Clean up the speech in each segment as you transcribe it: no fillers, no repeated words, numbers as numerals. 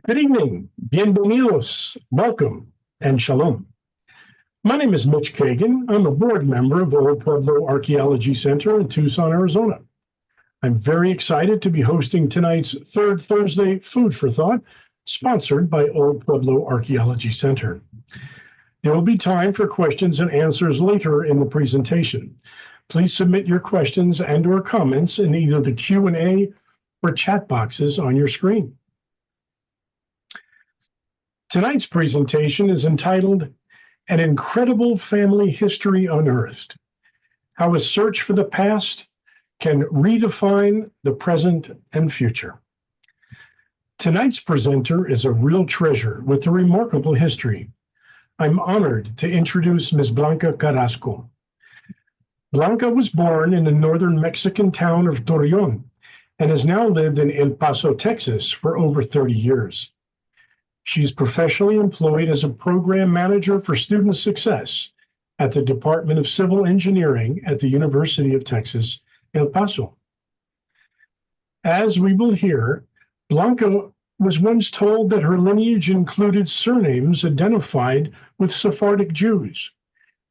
Good evening, bienvenidos, welcome, and shalom. My name is Mitch Kagan. I'm a board member of the Old Pueblo Archaeology Center in Tucson, Arizona. I'm very excited to be hosting tonight's third Thursday Food for Thought, sponsored by Old Pueblo Archaeology Center. There will be time for questions and answers later in the presentation. Please submit your questions and or comments in either the Q&A or chat boxes on your screen. Tonight's presentation is entitled An Incredible Family History Unearthed: How a Search for the Past Can Redefine the Present and Future. Tonight's presenter is a real treasure with a remarkable history. I'm honored to introduce Ms. Blanca Carrasco. Blanca was born in the northern Mexican town of Torreón and has now lived in El Paso, Texas for over 30 years. She's professionally employed as a program manager for student success at the Department of Civil Engineering at the University of Texas, El Paso. As we will hear, Blanca was once told that her lineage included surnames identified with Sephardic Jews,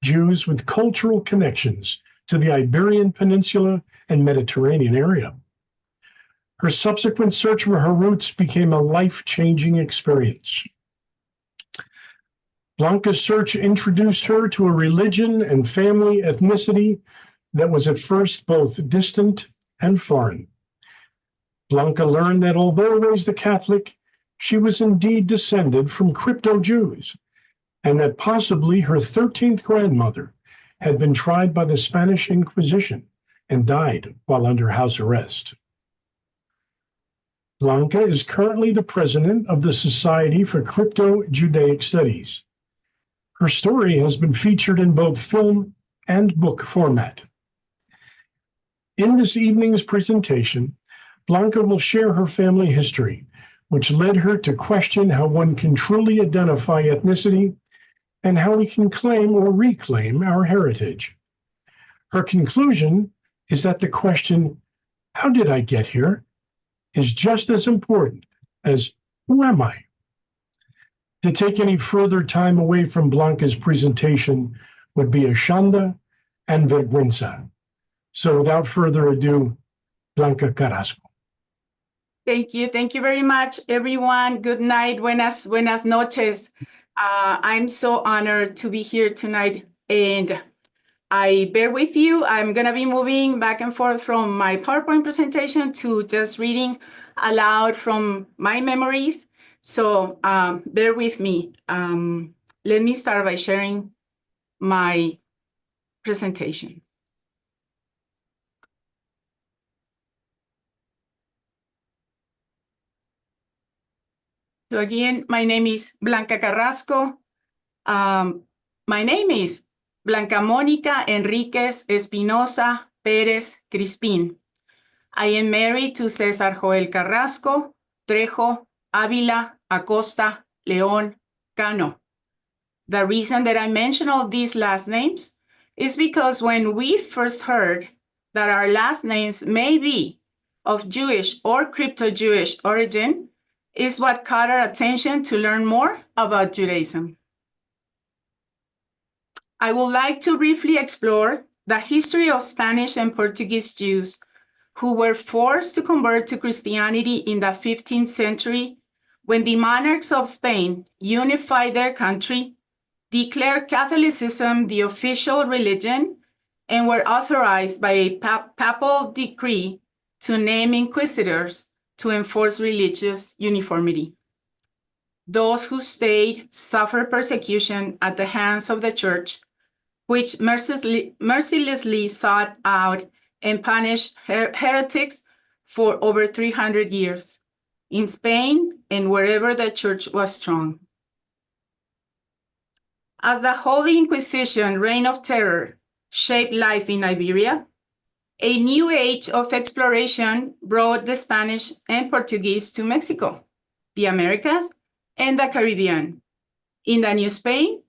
Jews with cultural connections to the Iberian Peninsula and Mediterranean area. Her subsequent search for her roots became a life-changing experience. Blanca's search introduced her to a religion and family ethnicity that was at first both distant and foreign. Blanca learned that although raised a Catholic, she was indeed descended from crypto-Jews, and that possibly her 13th grandmother had been tried by the Spanish Inquisition and died while under house arrest. Blanca is currently the president of the Society for Crypto-Judaic Studies. Her story has been featured in both film and book format. In this evening's presentation, Blanca will share her family history, which led her to question how one can truly identify ethnicity and how we can claim or reclaim our heritage. Her conclusion is that the question, "How did I get here?" is just as important as "Who am I?" To take any further time away from Blanca's presentation would be a shanda and vergüenza. So without further ado, Blanca Carrasco. Thank you. Thank you very much, everyone. Good night. Buenas noches. I'm so honored to be here tonight, and I bear with you. I'm going to be moving back and forth from my PowerPoint presentation to just reading aloud from my memories. So bear with me. Let me start by sharing my presentation. So again, my name is Blanca Carrasco. My name is Blanca Mónica Enriquez Espinoza Perez Crispin. I am married to César Joel Carrasco, Trejo, Ávila, Acosta, León, Cano. The reason that I mention all these last names is because when we first heard that our last names may be of Jewish or crypto-Jewish origin is what caught our attention to learn more about Judaism. I would like to briefly explore the history of Spanish and Portuguese Jews who were forced to convert to Christianity in the 15th century when the monarchs of Spain unified their country, declared Catholicism the official religion, and were authorized by a papal decree to name inquisitors to enforce religious uniformity. Those who stayed suffered persecution at the hands of the church, which mercilessly sought out and punished heretics for over 300 years in Spain and wherever the church was strong. As the Holy Inquisition reign of terror shaped life in Iberia, a new age of exploration brought the Spanish and Portuguese to Mexico, the Americas, and the Caribbean. In the New Spain,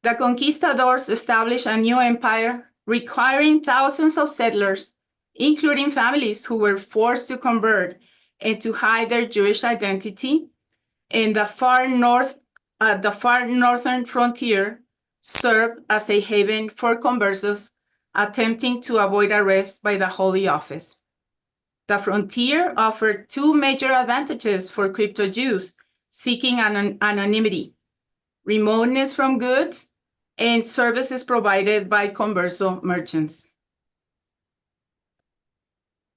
the conquistadors established a new empire requiring thousands of settlers, including families who were forced to convert and to hide their Jewish identity, and the far northern frontier served as a haven for conversos attempting to avoid arrest by the Holy Office. The frontier offered two major advantages for crypto Jews seeking anonymity: remoteness from goods and services provided by converso merchants.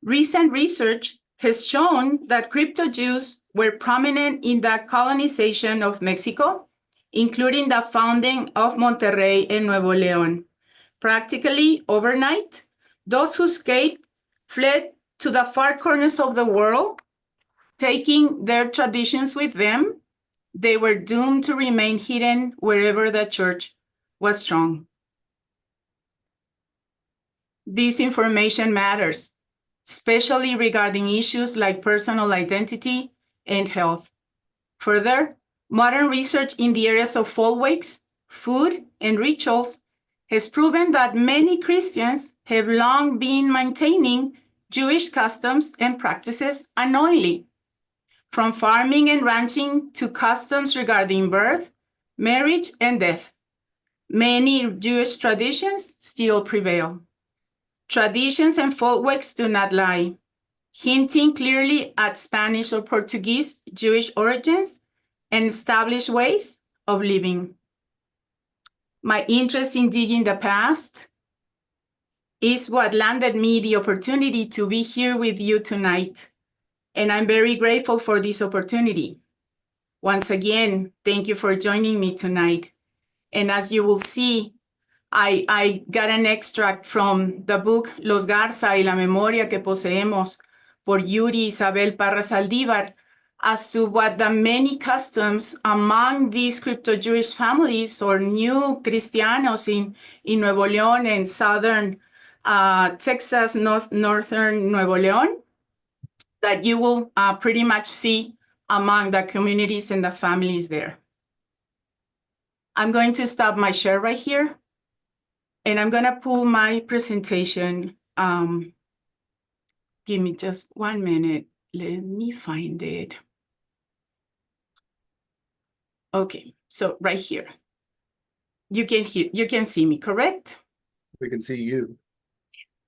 Recent research has shown that crypto Jews were prominent in the colonization of Mexico, including the founding of Monterrey and Nuevo Leon. Practically overnight, those who escaped fled to the far corners of the world, taking their traditions with them. They were doomed to remain hidden wherever the church was strong. This information matters, especially regarding issues like personal identity and health. Further, modern research in the areas of folkways, food, and rituals has proven that many Christians have long been maintaining Jewish customs and practices unknowingly. From farming and ranching to customs regarding birth, marriage, and death, many Jewish traditions still prevail. Traditions and folkways do not lie, hinting clearly at Spanish or Portuguese Jewish origins and established ways of living. My interest in digging the past is what landed me the opportunity to be here with you tonight, and I'm very grateful for this opportunity. Once again, thank you for joining me tonight. And as you will see, I got an extract from the book Los Garza y la memoria que poseemos por Yuri Isabel Parra Saldívar as to what the many customs among these crypto-Jewish families or new Cristianos in Nuevo Leon and southern Texas, northern Nuevo Leon, that you will pretty much see among the communities and the families there. I'm going to stop my share right here, and I'm going to pull my presentation. Give me just 1 minute. Let me find it. Okay, so right here. You can see me, correct? We can see you.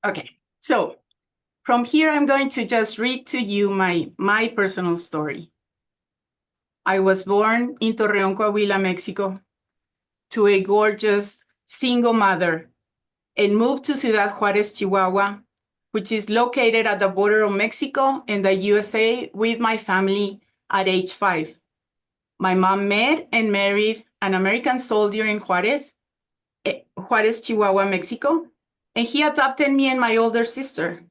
Okay, so from here, I'm going to just read to you my personal story. I was born in Torreón, Coahuila, Mexico, to a gorgeous single mother, and moved to Ciudad Juárez, Chihuahua, which is located at the border of Mexico and the USA with my family at age 5. My mom met and married an American soldier in Juárez, Chihuahua, Mexico, and he adopted me and my older sister.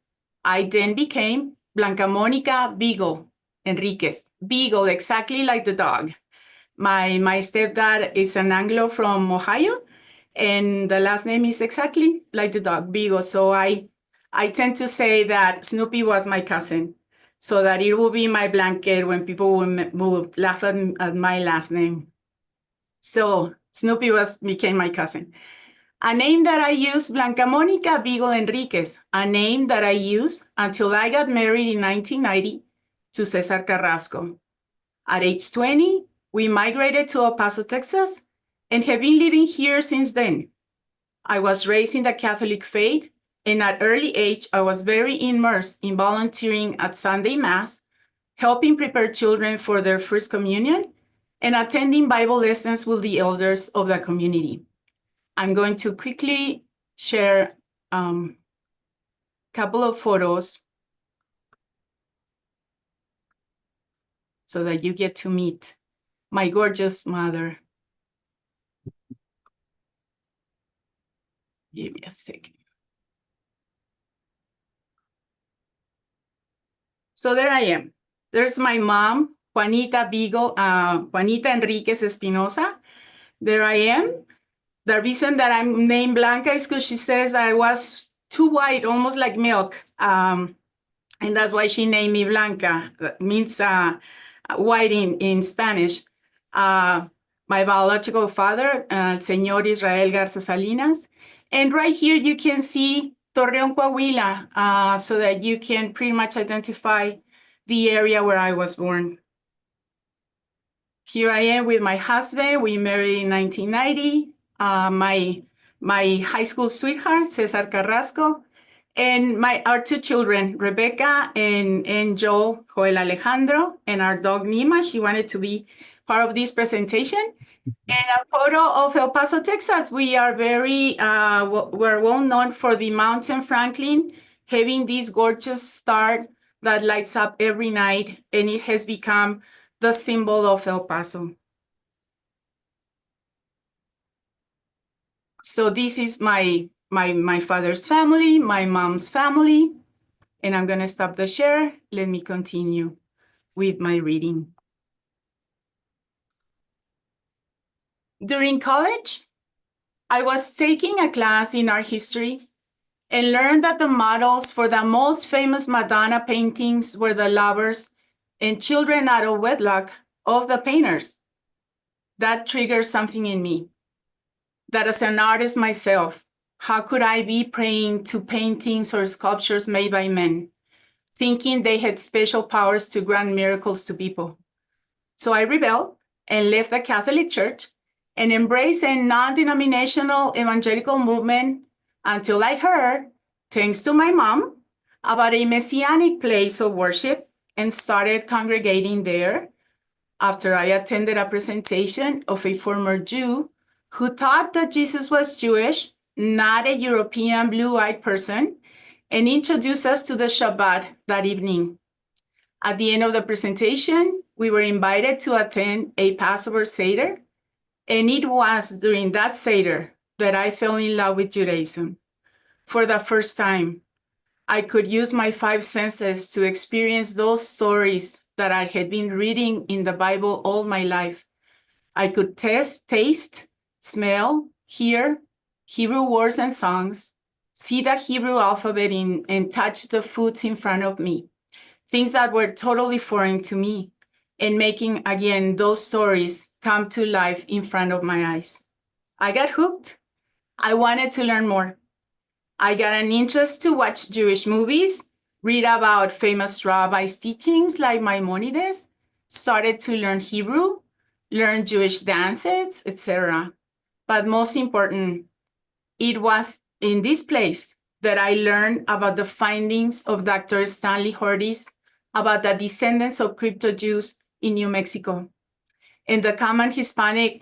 I then became Blanca Mónica Beagle Enriquez. Beagle, exactly like the dog. My stepdad is an Anglo from Ohio, and the last name is exactly like the dog, Beagle. So I tend to say that Snoopy was my cousin, so that it will be my blanket when people will laugh at my last name. So Snoopy became my cousin. A name that I used, Blanca Mónica Beagle Enriquez, a name that I used until I got married in 1990 to Cesar Carrasco. At age 20, we migrated to El Paso, Texas, and have been living here since then. I was raised in the Catholic faith, and at early age, I was very immersed in volunteering at Sunday Mass, helping prepare children for their first communion, and attending Bible lessons with the elders of the community. I'm going to quickly share a couple of photos so that you get to meet my gorgeous mother. Give me a second. So there I am. There's my mom, Juanita Enriquez Espinoza. There I am. The reason that I'm named Blanca is because she says I was too white, almost like milk. And that's why she named me Blanca. That means white in Spanish. My biological father, Señor Israel Garza Salinas. And right here you can see Torreón, Coahuila, so that you can pretty much identify the area where I was born. here I am with my husband. We married in 1990. My high school sweetheart, Cesar Carrasco, and our two children, Rebecca and Joel Alejandro, and our dog Nima. She wanted to be part of this presentation. And a photo of El Paso, Texas. We are we're well known for the Mountain Franklin, having this gorgeous star that lights up every night, and it has become the symbol of El Paso. So this is my father's family, my mom's family, and I'm gonna stop the share. Let me continue with my reading. During college, I was taking a class in art history and learned that the models for the most famous Madonna paintings were the lovers and children out of wedlock of the painters. That triggered something in me, that as an artist myself, how could I be praying to paintings or sculptures made by men, thinking they had special powers to grant miracles to people? So I rebelled and left the Catholic Church and embraced a non-denominational evangelical movement until I heard, thanks to my mom, about a messianic place of worship and started congregating there after I attended a presentation of a former Jew who taught that Jesus was Jewish, not a European blue-eyed person, and introduced us to the Shabbat that evening. At the end of the presentation, we were invited to attend a Passover Seder, and it was during that Seder that I fell in love with Judaism. For the first time, I could use my 5 senses to experience those stories that I had been reading in the Bible all my life. I could taste, smell, hear Hebrew words and songs, see the Hebrew alphabet and touch the foods in front of me, things that were totally foreign to me, and making, again, those stories come to life in front of my eyes. I got hooked. I wanted to learn more. I got an interest to watch Jewish movies, read about famous rabbis' teachings like Maimonides, started to learn Hebrew, learn Jewish dances, etc. But most important, it was in this place that I learned about the findings of Dr. Stanley Hortis about the descendants of crypto Jews in New Mexico, and the common Hispanic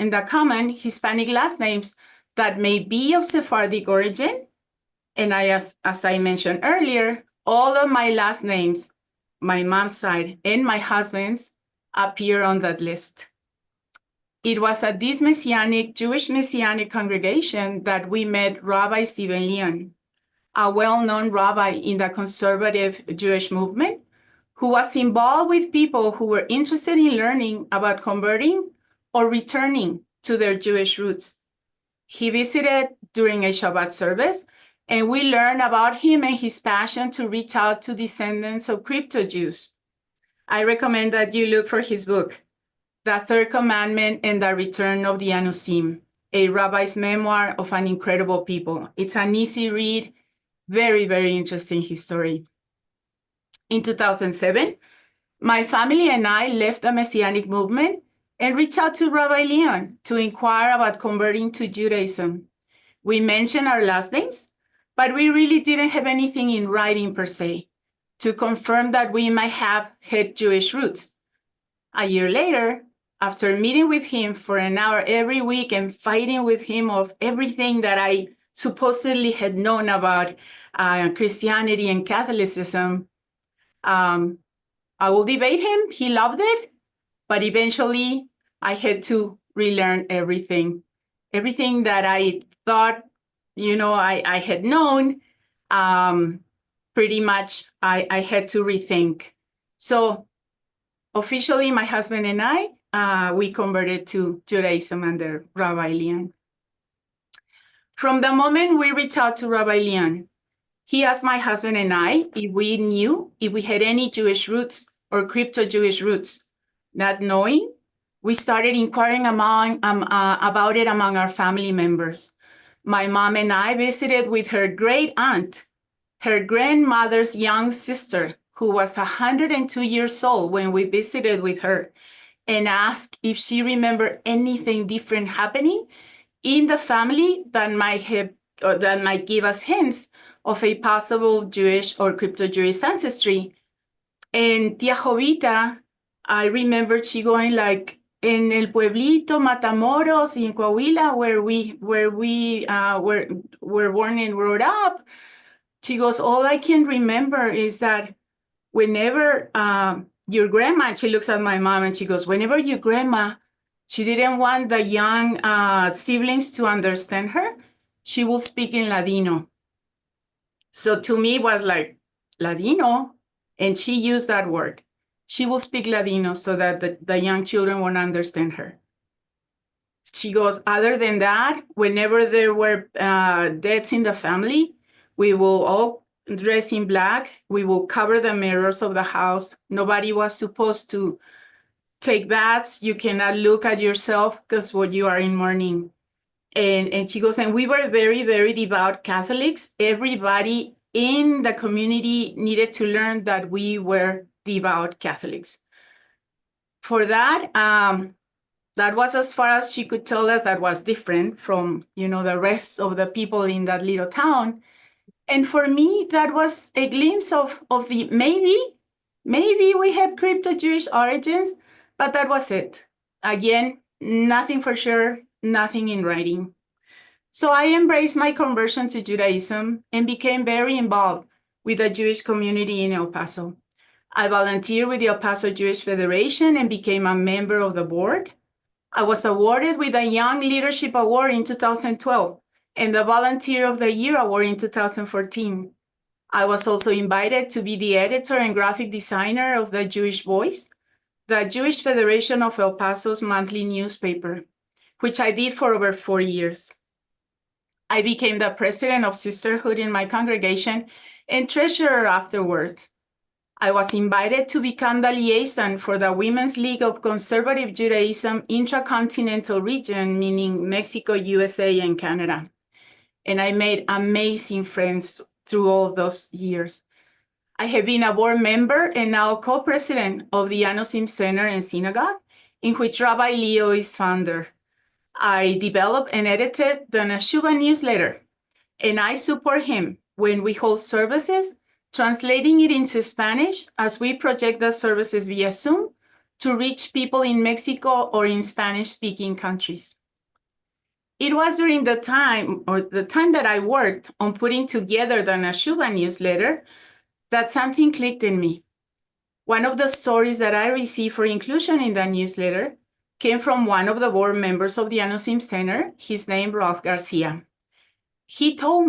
last names that may be of Sephardic origin. And as I mentioned earlier, all of my last names, my mom's side and my husband's, appear on that list. It was at this Jewish Messianic congregation that we met Rabbi Stephen Leon, a well-known rabbi in the conservative Jewish movement, who was involved with people who were interested in learning about converting or returning to their Jewish roots. He visited during a Shabbat service, and we learned about him and his passion to reach out to descendants of crypto Jews. I recommend that you look for his book, The Third Commandment and the Return of the Anusim, a rabbi's memoir of an incredible people. It's an easy read, very, very interesting history. In 2007, my family and I left the Messianic movement and reached out to Rabbi Leon to inquire about converting to Judaism. We mentioned our last names, but we really didn't have anything in writing per se to confirm that we might have had Jewish roots. A year later, after meeting with him for an hour every week and fighting with him of everything that I supposedly had known about Christianity and Catholicism, I will debate him. He loved it, but eventually I had to relearn everything that I thought, I had known. Pretty much I had to rethink. So officially, my husband and I, we converted to Judaism under Rabbi Leon. From the moment we reached out to Rabbi Leon, he asked my husband and I if we had any Jewish roots or crypto-Jewish roots. Not knowing, we started inquiring about it among our family members. My mom and I visited with her great aunt, her grandmother's young sister, who was 102 years old when we visited with her. and asked if she remembered anything different happening in the family that might give us hints of a possible Jewish or crypto-Jewish ancestry. And Tia Jovita, I remember she going like, in el pueblito Matamoros in Coahuila, where we were born and brought up. She goes, all I can remember is that whenever your grandma, she looks at my mom and she goes, whenever your grandma, she didn't want the young siblings to understand her, she will speak in Ladino. So to me, it was like, Ladino? And she used that word. She will speak Ladino so that the young children won't understand her. She goes, other than that, whenever there were deaths in the family, we will all dress in black. We will cover the mirrors of the house. Nobody was supposed to take baths. You cannot look at yourself because when you are in mourning. And she goes, and we were very, very devout Catholics. Everybody in the community needed to learn that we were devout Catholics. For that, that was as far as she could tell us that was different from, the rest of the people in that little town. And for me, that was a glimpse of the maybe we have crypto-Jewish origins, but that was it. Again, nothing for sure, nothing in writing. So I embraced my conversion to Judaism and became very involved with the Jewish community in El Paso. I volunteered with the El Paso Jewish Federation and became a member of the board. I was awarded with a Young Leadership Award in 2012 and the Volunteer of the Year Award in 2014. I was also invited to be the editor and graphic designer of the Jewish Voice, the Jewish Federation of El Paso's monthly newspaper, which I did for over 4 years. I became the president of sisterhood in my congregation and treasurer afterwards. I was invited to become the liaison for the Women's League of Conservative Judaism Intracontinental Region, meaning Mexico, USA, and Canada. And I made amazing friends through all those years. I have been a board member and now co-president of the Anosim Center and Synagogue, in which Rabbi Leo is founder. I developed and edited the Neshuva newsletter, and I support him when we hold services, translating it into Spanish as we project the services via Zoom to reach people in Mexico or in Spanish-speaking countries. It was during the time that I worked on putting together the Neshuva newsletter that something clicked in me. One of the stories that I received for inclusion in the newsletter came from one of the board members of the Anosim Center, his name Rolf Garcia. He told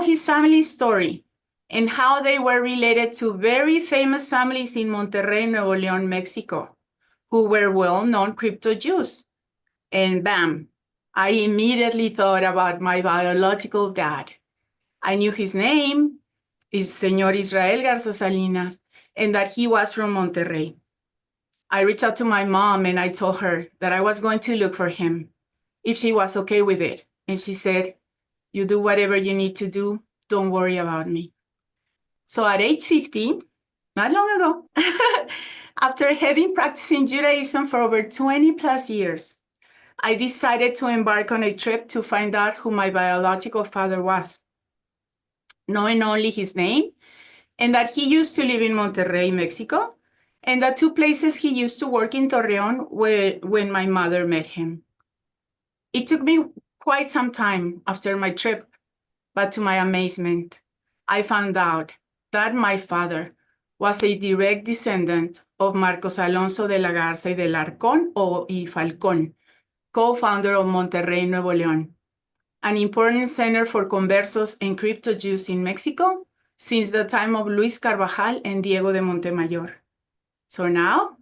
his family's story and how they were related to very famous families in Monterrey, Nuevo Leon, Mexico, who were well-known crypto-Jews. And bam, I immediately thought about my biological dad. I knew his name is Señor Israel Garza Salinas, and that he was from Monterrey. I reached out to my mom and I told her that I was going to look for him, if she was okay with it. And she said, you do whatever you need to do, don't worry about me. So at age 15, not long ago, after having practicing Judaism for over 20 plus years, I decided to embark on a trip to find out who my biological father was, knowing only his name and that he used to live in Monterrey, Mexico, and the 2 places he used to work in Torreón when my mother met him. It took me quite some time after my trip, but to my amazement, I found out that my father was a direct descendant of Marcos Alonso de la Garza y del Arcon y Falcón, co-founder of Monterrey, Nuevo Leon, an important center for conversos and crypto-Jews in Mexico since the time of Luis Carvajal and Diego de Montemayor. So now,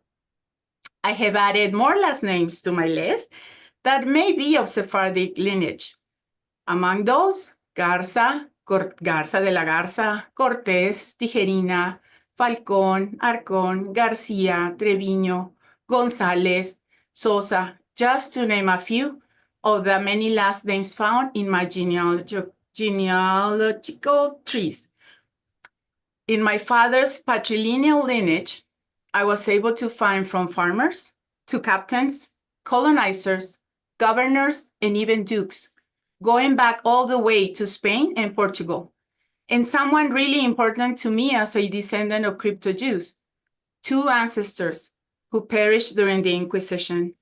I have added more last names to my list that may be of Sephardic lineage. Among those, Garza, Garza de la Garza, Cortez, Tijerina, Falcón, Arcon, Garcia, Treviño, González, Sosa, just to name a few of the many last names found in my genealogical trees. In my father's patrilineal lineage, I was able to find from farmers, to captains, colonizers, governors, and even dukes, going back all the way to Spain and Portugal. And someone really important to me as a descendant of crypto-Jews, 2 ancestors who perished during the Inquisition.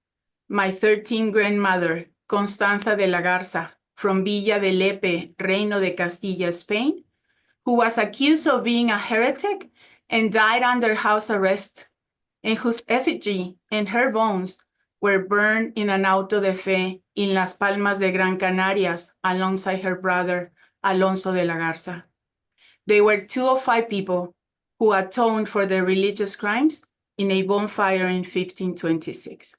My 13th grandmother, Constanza de la Garza, from Villa de Lepe, Reino de Castilla, Spain, who was accused of being a heretic and died under house arrest, and whose effigy and her bones were burned in an auto de fe in Las Palmas de Gran Canarias alongside her brother, Alonso de la Garza. They were 2 of 5 people who atoned for their religious crimes in a bonfire in 1526.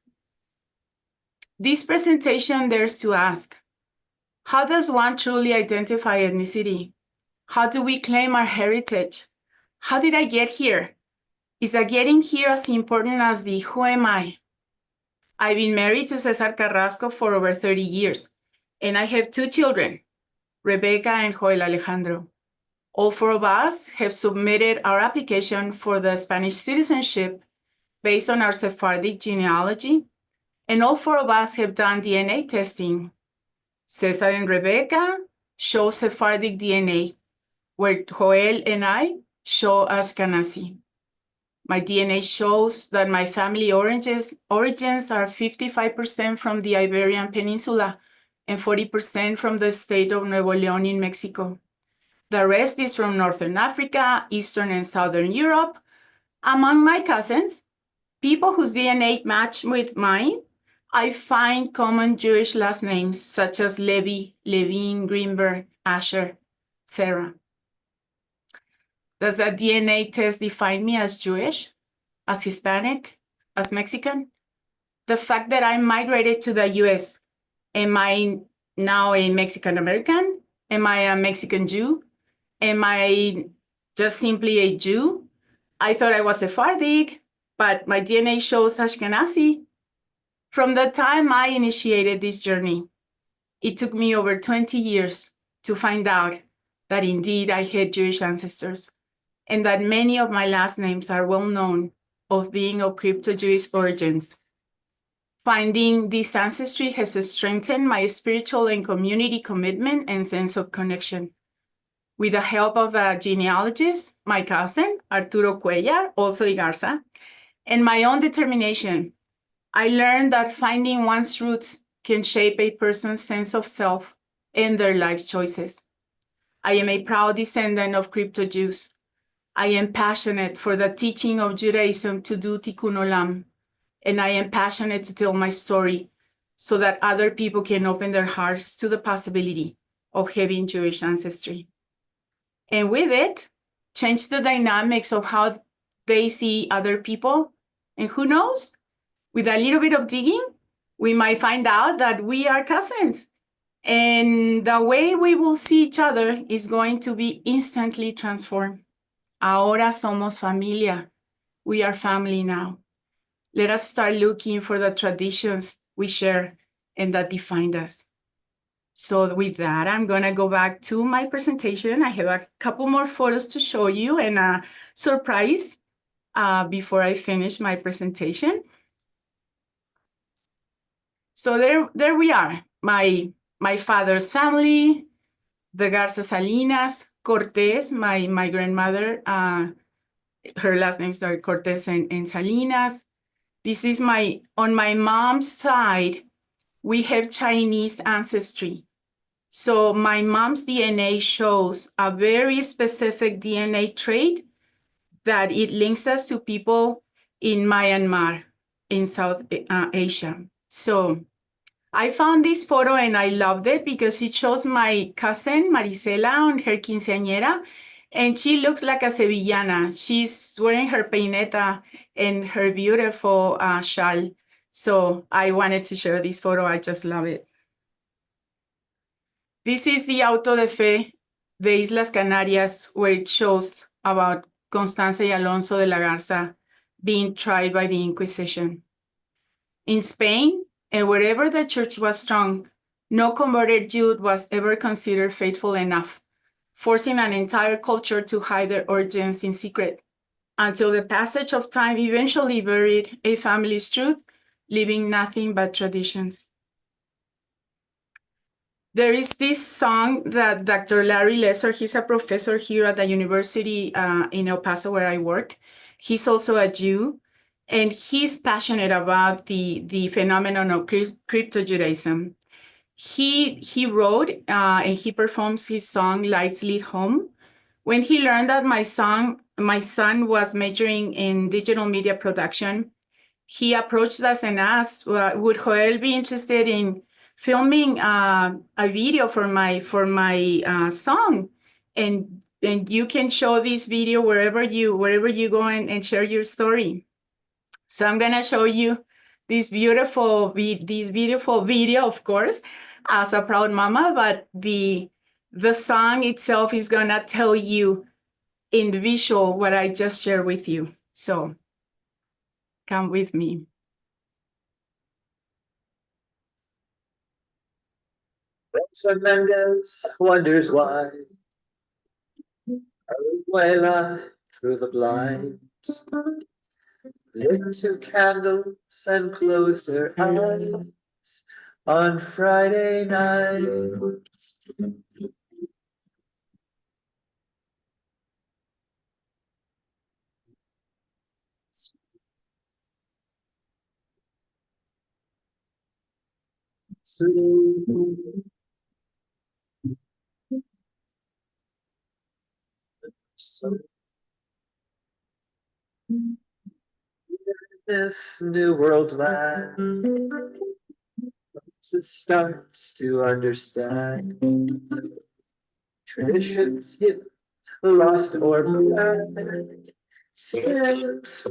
This presentation dares to ask, how does one truly identify ethnicity? How do we claim our heritage? How did I get here? Is the getting here as important as the who am I? I've been married to Cesar Carrasco for over 30 years, and I have 2 children, Rebecca and Joel Alejandro. All 4 of us have submitted our application for the Spanish citizenship based on our Sephardic genealogy, and all 4 of us have done DNA testing. Cesar and Rebecca show Sephardic DNA, where Joel and I show Ashkenazi. My DNA shows that my family origins are 55% from the Iberian Peninsula and 40% from the state of Nuevo Leon in Mexico. The rest is from Northern Africa, Eastern and Southern Europe. Among my cousins, people whose DNA match with mine, I find common Jewish last names such as Levy, Levine, Greenberg, Asher, Sarah. Does a DNA test define me as Jewish, as Hispanic, as Mexican? The fact that I migrated to the US, am I now a Mexican American? Am I a Mexican Jew? Am I just simply a Jew? I thought I was Sephardic, but my DNA shows Ashkenazi. From the time I initiated this journey, it took me over 20 years to find out that indeed I had Jewish ancestors, and that many of my last names are well known of being of crypto-Jewish origins. Finding this ancestry has strengthened my spiritual and community commitment and sense of connection. With the help of a genealogist, my cousin, Arturo Cuellar, also a Garza, and my own determination, I learned that finding one's roots can shape a person's sense of self and their life choices. I am a proud descendant of crypto-Jews. I am passionate for the teaching of Judaism to do tikkun olam, and I am passionate to tell my story so that other people can open their hearts to the possibility of having Jewish ancestry. And with it, change the dynamics of how they see other people. And who knows, with a little bit of digging, we might find out that we are cousins. And the way we will see each other is going to be instantly transformed. Ahora somos familia. We are family now. Let us start looking for the traditions we share and that define us. So with that, I'm going to go back to my presentation. I have a couple more photos to show you and a surprise before I finish my presentation. So there we are, my father's family, the Garza Salinas, Cortez, my grandmother, her last names are Cortez and Salinas. This is on my mom's side, we have Chinese ancestry. So my mom's DNA shows a very specific DNA trait that it links us to people in Myanmar, in South Asia. So I found this photo and I loved it because it shows my cousin Marisela on her quinceañera, and she looks like a Sevillana. She's wearing her peineta and her beautiful shawl. So I wanted to share this photo. I just love it. This is the auto de fe de Islas Canarias, where it shows about Constanza y Alonso de la Garza being tried by the Inquisition. In Spain, and wherever the church was strong, no converted Jew was ever considered faithful enough, forcing an entire culture to hide their origins in secret, until the passage of time eventually buried a family's truth leaving nothing but traditions. There is this song that Dr. Larry Lesser, he's a professor here at the university in El Paso where I work. He's also a Jew, and he's passionate about the phenomenon of crypto-Judaism. He wrote and he performs his song Lights Lead Home. When he learned that my son was majoring in digital media production, he approached us and asked, would Joel be interested in filming a video for my song? And you can show this video wherever you go and share your story. So I'm gonna show you this beautiful video, of course, as a proud mama, but the song itself is gonna tell you in visual what I just shared with you. So come with me. Nelson Mendez wonders why Abuela through the blinds lit 2 candles and closed her eyes on Friday night. So this new world land, it starts to understand traditions hip, lost or blind, since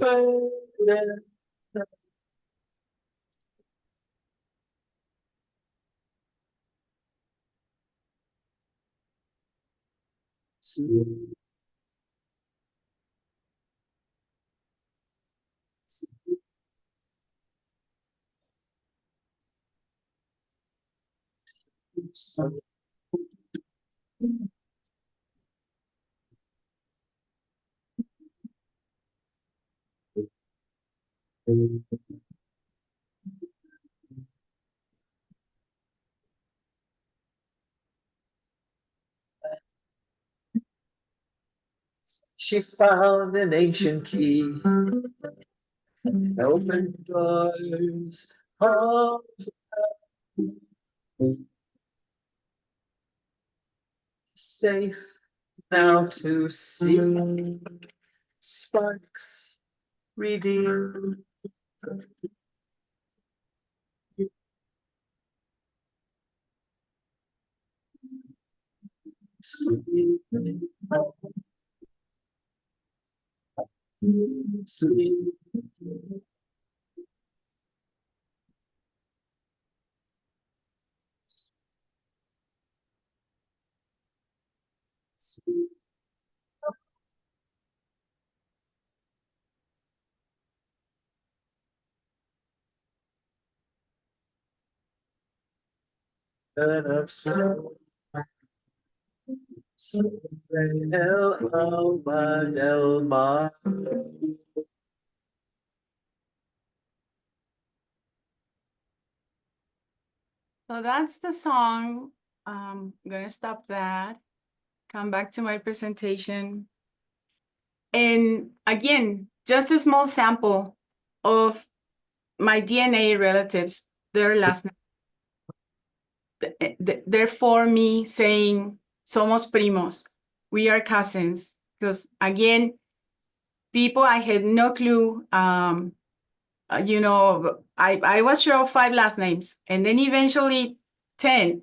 she found an ancient key, open doors of safe now to see sparks redeem. Sleep. Of snow, El Alma del Mar. So that's the song. I'm gonna stop that, come back to my presentation. And again, just a small sample of my DNA relatives, their last name. Therefore, me saying, somos primos, we are cousins. Because again, people, I had no clue. You know, I was sure of 5 last names, and then eventually 10,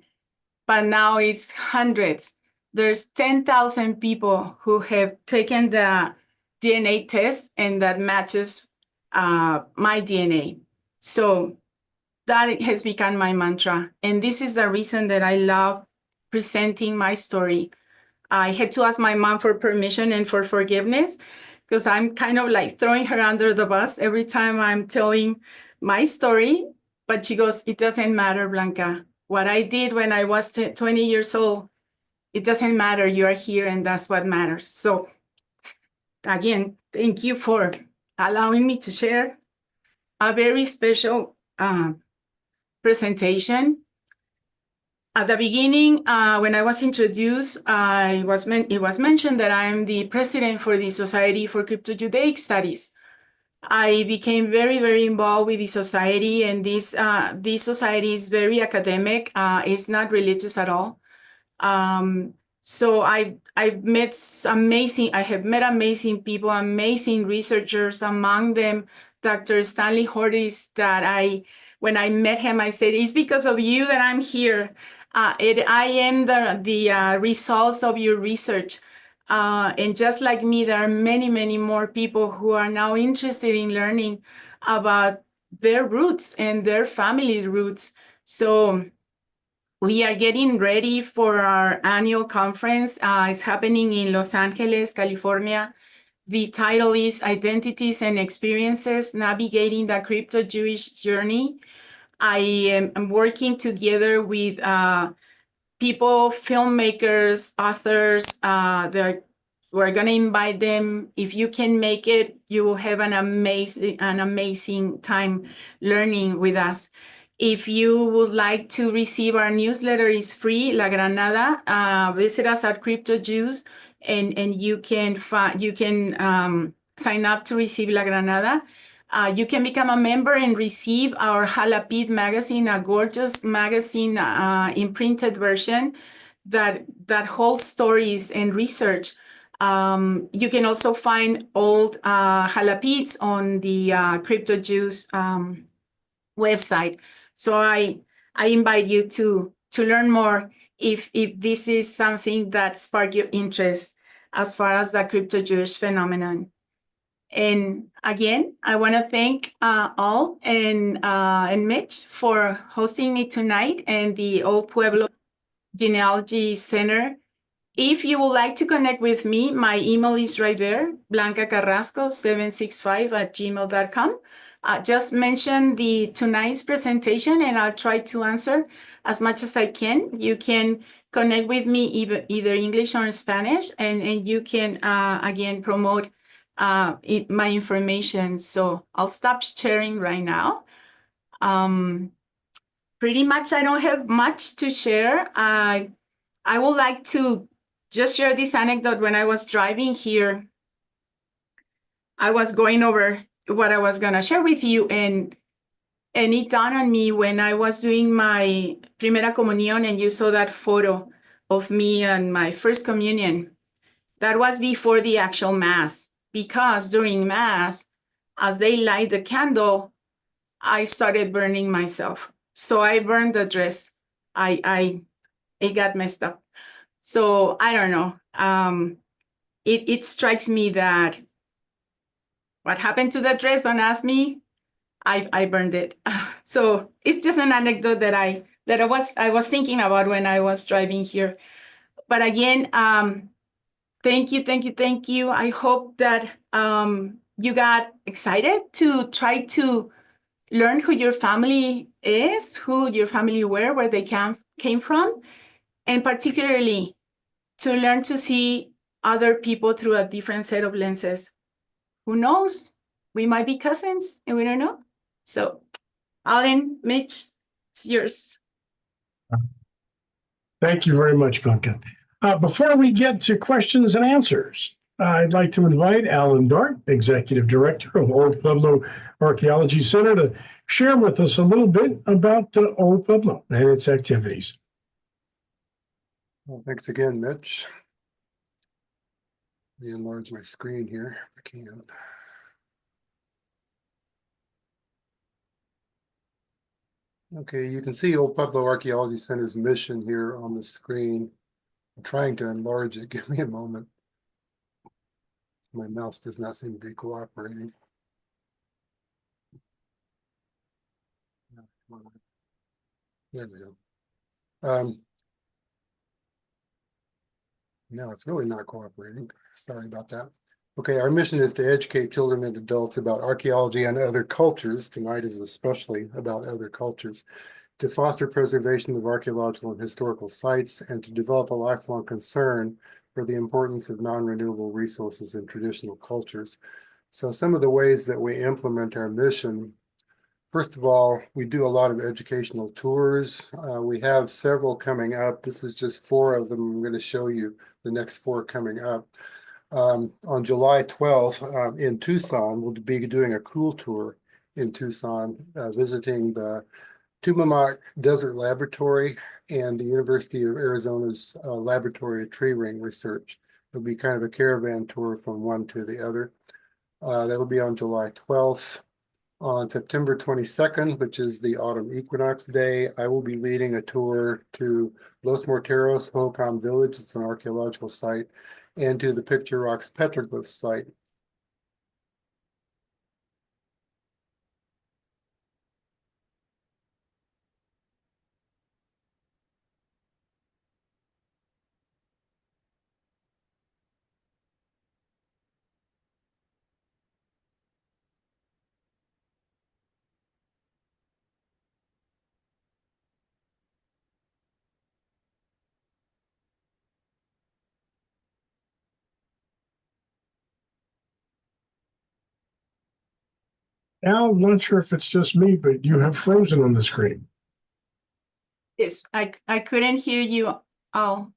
but now it's hundreds. There's 10,000 people who have taken the DNA test, and that matches my DNA. So that has become my mantra. And this is the reason that I love presenting my story. I had to ask my mom for permission and for forgiveness, because I'm kind of like throwing her under the bus every time I'm telling my story. But she goes, it doesn't matter, Blanca. What I did when I was 20 years old, it doesn't matter. You are here, and that's what matters. So again, thank you for allowing me to share a very special presentation. At the beginning, when I was introduced, it was mentioned that I'm the president for the Society for Crypto-Judaic Studies. I became very, very involved with the society, and this society is very academic. It's not religious at all. So I have met amazing people, amazing researchers, among them Dr. Stanley Hortis, that when I met him, I said, it's because of you that I'm here. I am the results of your research. And just like me, there are many, many more people who are now interested in learning about their roots and their family roots. So we are getting ready for our annual conference. It's happening in Los Angeles, California. The title is Identities and Experiences, Navigating the Crypto-Jewish Journey. I am working together with people, filmmakers, authors. We're going to invite them. If you can make it, you will have an amazing time learning with us. If you would like to receive our newsletter, it's free, La Granada. Visit us at Crypto Jews, and you can sign up to receive La Granada. You can become a member and receive our Jalapit magazine, a gorgeous magazine in printed version that holds stories and research. You can also find old Jalapits on the Crypto Jews website. So I invite you to learn more if this is something that sparked your interest as far as the crypto-Jewish phenomenon. And again, I want to thank all and Mitch for hosting me tonight and the Old Pueblo Genealogy Center. If you would like to connect with me, my email is right there, blancacarrasco765@gmail.com. Just mention tonight's presentation, and I'll try to answer as much as I can. You can connect with me either English or Spanish, and you can, again, promote my information. So I'll stop sharing right now. Pretty much, I don't have much to share. I would like to just share this anecdote. When I was driving here, I was going over what I was going to share with you, and it dawned on me when I was doing my Primera Comunión, and you saw that photo of me and my first communion. That was before the actual Mass, because during Mass, as they light the candle, I started burning myself. So I burned the dress. It got messed up. So I don't know. It strikes me that what happened to the dress, don't ask me. I burned it. So it's just an anecdote that I was thinking about when I was driving here. But again, thank you. I hope that you got excited to try to learn who your family is, who your family were, where they came from, and particularly to learn to see other people through a different set of lenses. Who knows? We might be cousins and we don't know. So, Alan, Mitch, it's yours. Thank you very much, Blanca. Before we get to questions and answers, I'd like to invite Alan Dart, Executive Director of Old Pueblo Archaeology Center, to share with us a little bit about Old Pueblo and its activities. Well, thanks again, Mitch. Let me enlarge my screen here if I can. Okay, you can see Old Pueblo Archaeology Center's mission here on the screen. I'm trying to enlarge it. Give me a moment. My mouse does not seem to be cooperating. There we go. No, it's really not cooperating. Sorry about that. Okay, our mission is to educate children and adults about archaeology and other cultures. Tonight is especially about other cultures, to foster preservation of archaeological and historical sites, and to develop a lifelong concern for the importance of non-renewable resources in traditional cultures. So some of the ways that we implement our mission First of all, we do a lot of educational tours. We have several coming up. This is just 4 of them. I'm going to show you the next 4 coming up. On July 12th in Tucson, we'll be doing a cool tour in Tucson, visiting the Tumamoc Desert Laboratory and the University of Arizona's Laboratory of Tree Ring Research. It'll be kind of a caravan tour from one to the other. That'll be on July 12th. On September 22nd, which is the autumn equinox day, I will be leading a tour to Los Morteros, Hohokam Village. It's an archaeological site, and to the Picture Rocks petroglyph site. Al, I'm not sure if it's just me, but you have frozen on the screen. Yes, I couldn't hear you. Oh,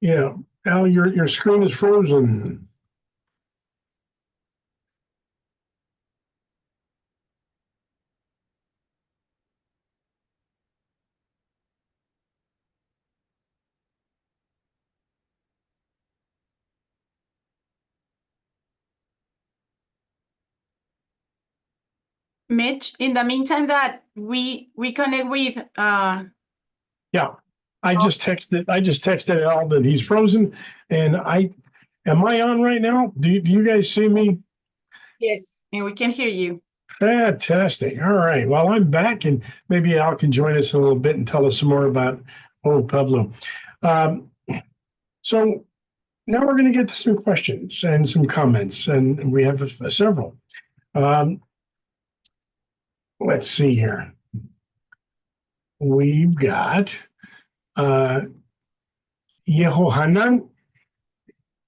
Yeah, Al, your screen is frozen. Mitch, in the meantime that we connect with Yeah, I just texted Al that he's frozen, and am I on right now? Do you guys see me? yes, and we can hear you. Fantastic. All right. Well, I'm back, and maybe Al can join us a little bit and tell us some more about old Pueblo. So now we're going to get to some questions and some comments, and we have several. Let's see here. We've got Yehohanan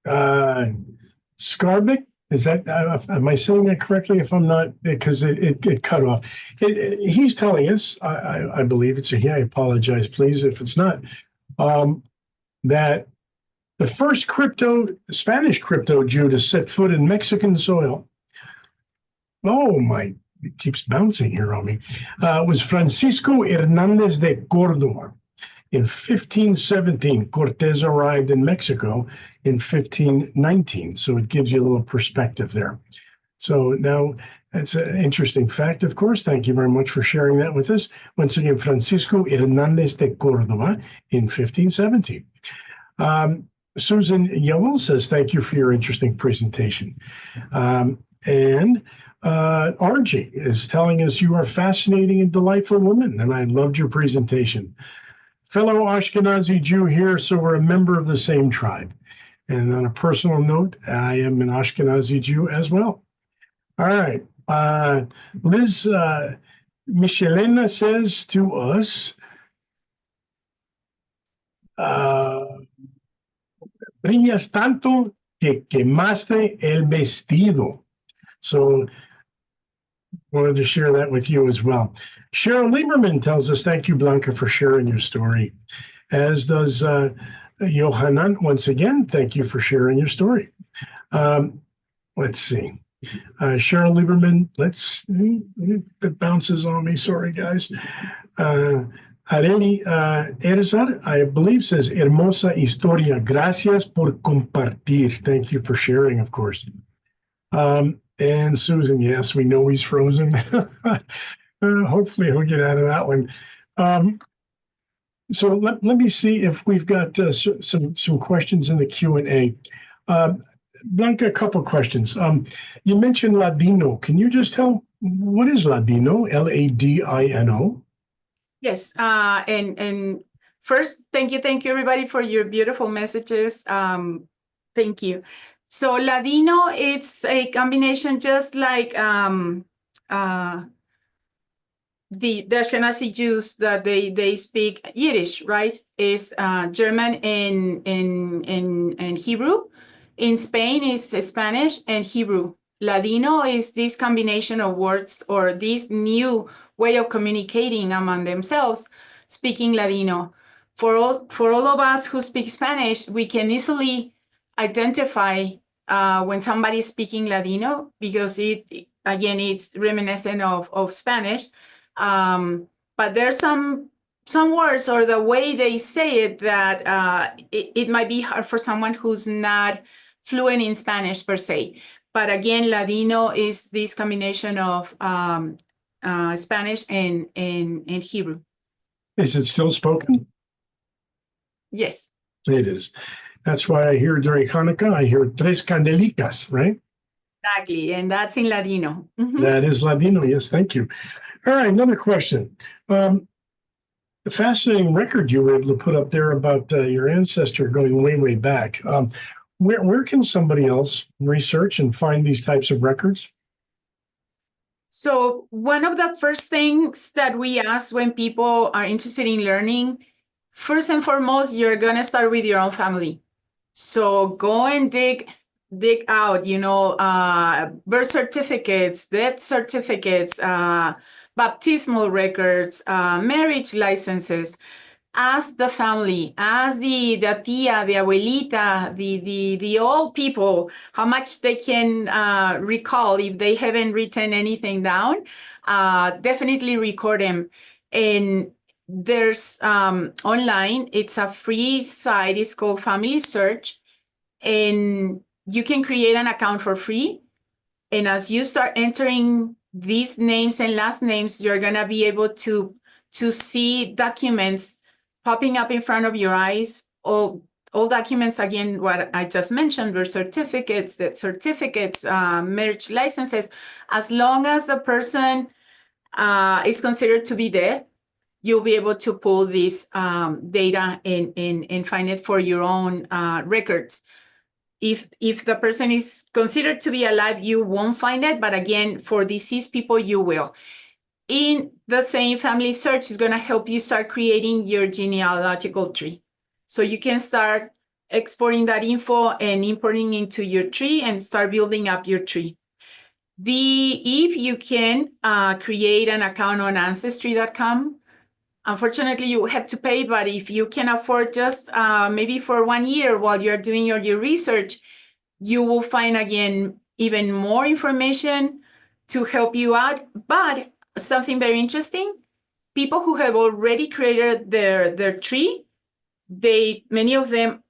Skarbik. Is that, am I saying that correctly? If I'm not, because it cut off. He's telling us, I believe it's a he, I apologize, please, if it's not, that the first Spanish crypto Jew to set foot in Mexican soil, it keeps bouncing here on me, was Francisco Hernandez de Córdoba. In 1517, Cortez arrived in Mexico in 1519. So it gives you a little perspective there. So now that's an interesting fact, of course. Thank you very much for sharing that with us. Once again, Francisco Hernandez de Córdoba in 1517. Susan Yowell says, thank you for your interesting presentation. And RJ is telling us you are a fascinating and delightful woman, and I loved your presentation. Fellow Ashkenazi Jew here, so we're a member of the same tribe. And on a personal note, I am an Ashkenazi Jew as well. All right. Liz Michelena says to us, brillas tanto que quemaste el vestido. So wanted to share that with you as well. Cheryl Lieberman tells us, thank you, Blanca, for sharing your story. As does Yohanan, once again, thank you for sharing your story. Let's see. Cheryl Lieberman, it bounces on me, sorry, guys. Areli Erzar, I believe, says, hermosa historia, gracias por compartir. Thank you for sharing, of course. And Susan, yes, we know he's frozen. Hopefully he'll get out of that one. So let me see if we've got some questions in the Q&A. Blanca, a couple questions. You mentioned Ladino. Can you just tell what is Ladino? Ladino? Yes, and first, thank you everybody for your beautiful messages. Thank you. So Ladino, it's a combination just like the Ashkenazi Jews that they speak Yiddish, right? Is German and Hebrew. In Spain is Spanish and Hebrew. Ladino is this combination of words or this new way of communicating among themselves, speaking Ladino. For all of us who speak Spanish, we can easily identify when somebody's speaking Ladino because it's reminiscent of Spanish. But there's some words or the way they say it that it might be hard for someone who's not fluent in Spanish per se. But again, Ladino is this combination of Spanish and Hebrew. Is it still spoken? Yes. It is. That's why I hear during Hanukkah, I hear tres candelicas, right? Exactly. And that's in Ladino. Mhm. That is Ladino. Yes, thank you. All right, another question. The fascinating record you were able to put up there about your ancestor going way, way back. Where can somebody else research and find these types of records? So one of the first things that we ask when people are interested in learning, first and foremost, you're going to start with your own family. So go and dig out, birth certificates, death certificates, baptismal records, marriage licenses. Ask the family, ask the tia, the abuelita, the old people, how much they can recall if they haven't written anything down. Definitely record them. And there's online, it's a free site, it's called Family Search. And you can create an account for free. And as you start entering these names and last names, you're gonna be able to see documents popping up in front of your eyes, all documents, again, what I just mentioned, birth certificates, death certificates, marriage licenses. As long as the person is considered to be dead, you'll be able to pull this data and find it for your own records. If the person is considered to be alive, you won't find it, but again, for deceased people, you will. In the same Family Search is going to help you start creating your genealogical tree. So you can start exporting that info and importing into your tree and start building up your tree. If you can create an account on Ancestry.com, unfortunately, you have to pay, but if you can afford just maybe for 1 year while you're doing your research, you will find, again, even more information to help you out. But something very interesting, people who have already created their tree, many of them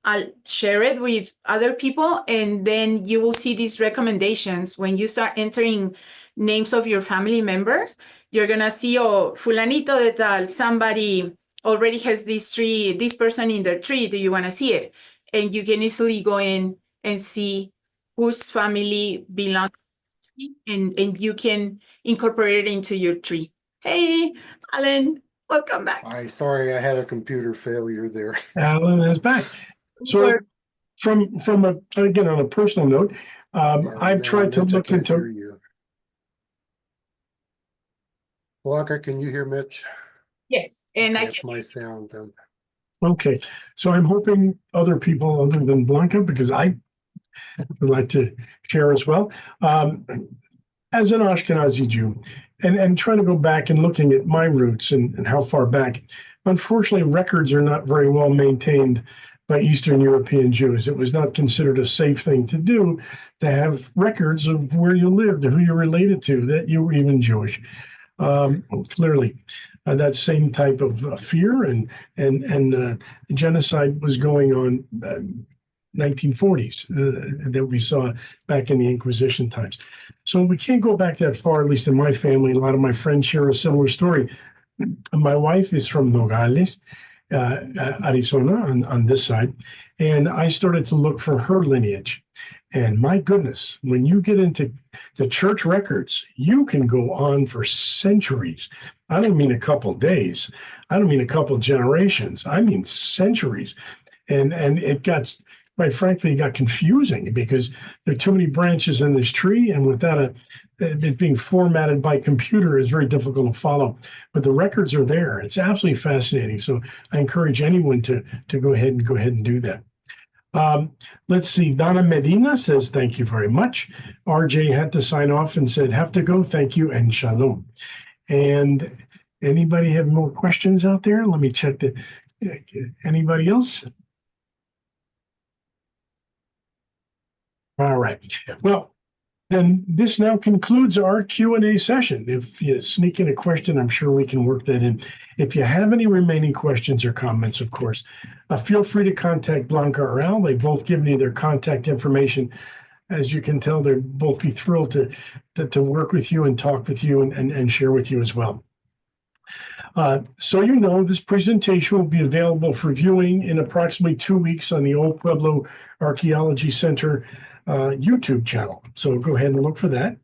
share it with other people, and then you will see these recommendations when you start entering names of your family members. You're gonna see, oh, fulanito de tal, somebody already has this tree, this person in their tree, do you wanna see it? And you can easily go in and see whose family belongs to you, and you can incorporate it into your tree. Hey, Alan, welcome back. Sorry, I had a computer failure there. Alan is back. So from again, on a personal note, I've tried to look into. Blanca, can you hear Mitch? Yes, and Okay, that's my sound then. Okay, so I'm hoping other people other than Blanca, because I would like to share as well. As an Ashkenazi Jew, and trying to go back and looking at my roots and how far back, unfortunately, records are not very well maintained by Eastern European Jews. It was not considered a safe thing to do to have records of where you lived, who you're related to, that you were even Jewish. Clearly, that same type of fear and genocide was going on 1940s that we saw back in the Inquisition times. So we can't go back that far, at least in my family. A lot of my friends share a similar story. My wife is from Nogales, Arizona, on this side, and I started to look for her lineage. And my goodness, when you get into the church records, you can go on for centuries. I don't mean a couple days. I don't mean a couple generations. I mean centuries. And it got, quite frankly, it got confusing because there are too many branches in this tree, and without it being formatted by computer is very difficult to follow. But the records are there. It's absolutely fascinating. So I encourage anyone to go ahead and do that. Let's see. Donna Medina says, thank you very much. RJ had to sign off and said, have to go. Thank you and shalom. And anybody have more questions out there? Let me check the, anybody else? All right. Well, then this now concludes our Q&A session. If you sneak in a question, I'm sure we can work that in. If you have any remaining questions or comments, of course, feel free to contact Blanca or Al. They've both given you their contact information. As you can tell, they'll both be thrilled to work with you and talk with you and share with you as well. So you know, this presentation will be available for viewing in approximately 2 weeks on the Old Pueblo Archaeology Center YouTube channel. So go ahead and look for that,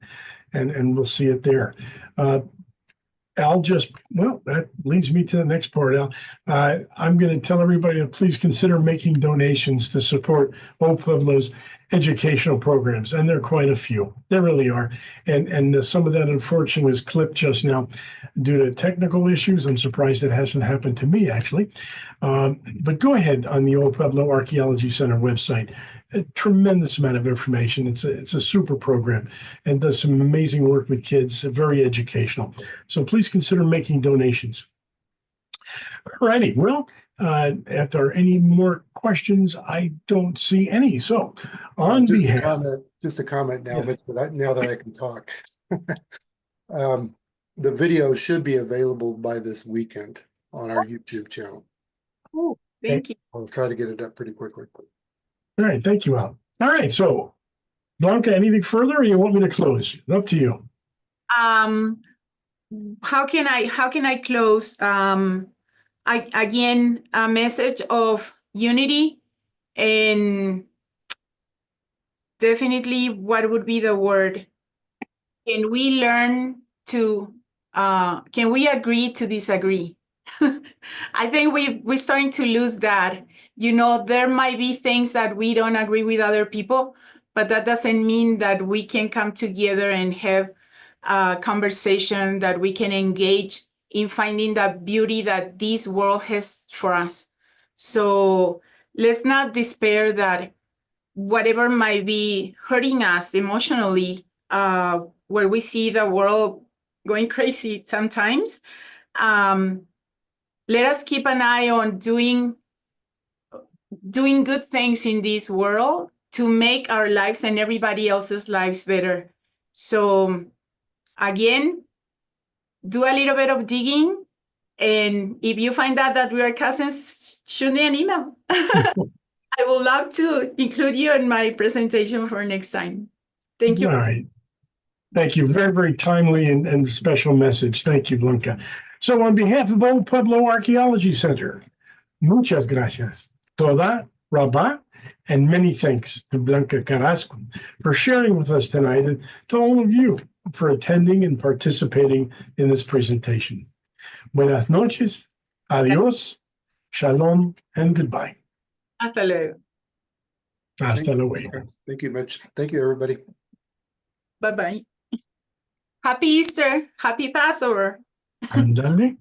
and we'll see it there. Al well, that leads me to the next part, Al. I'm going to tell everybody to please consider making donations to support Old Pueblo's educational programs, and there are quite a few. There really are. And some of that, unfortunately, was clipped just now due to technical issues. I'm surprised it hasn't happened to me, actually. But go ahead on the Old Pueblo Archaeology Center website. A tremendous amount of information. It's a super program and does some amazing work with kids, very educational. So please consider making donations. All righty. Well, if there are any more questions, I don't see any. So on behalf. Just a comment now, Yes. but now that I can talk. The video should be available by this weekend on our YouTube channel. Oh, thank you. I'll try to get it up pretty quickly. All right, thank you, Al. All right, so Blanca, anything further, or you want me to close? It's up to you. How can I close? Again, a message of unity, and definitely, what would be the word? Can we learn to? Can we agree to disagree? I think we're starting to lose that. You know, there might be things that we don't agree with other people, but that doesn't mean that we can come together and have a conversation, that we can engage in finding the beauty that this world has for us. So let's not despair that whatever might be hurting us emotionally, where we see the world going crazy sometimes, let us keep an eye on doing good things in this world to make our lives and everybody else's lives better. So again, do a little bit of digging. And if you find out that we are cousins, shoot me an email. I would love to include you in my presentation for next time. Thank you. All right. Thank you. Very, very timely and special message. Thank you, Blanca. So on behalf of Old Pueblo Archaeology Center, muchas gracias. Toda Rabba, and many thanks to Blanca Carrasco for sharing with us tonight, and to all of you for attending and participating in this presentation. Buenas noches, adios, shalom, and goodbye. Hasta luego. Hasta luego. Thank you much. Thank you, everybody. Bye-bye. Happy Easter. Happy Passover. Ándale.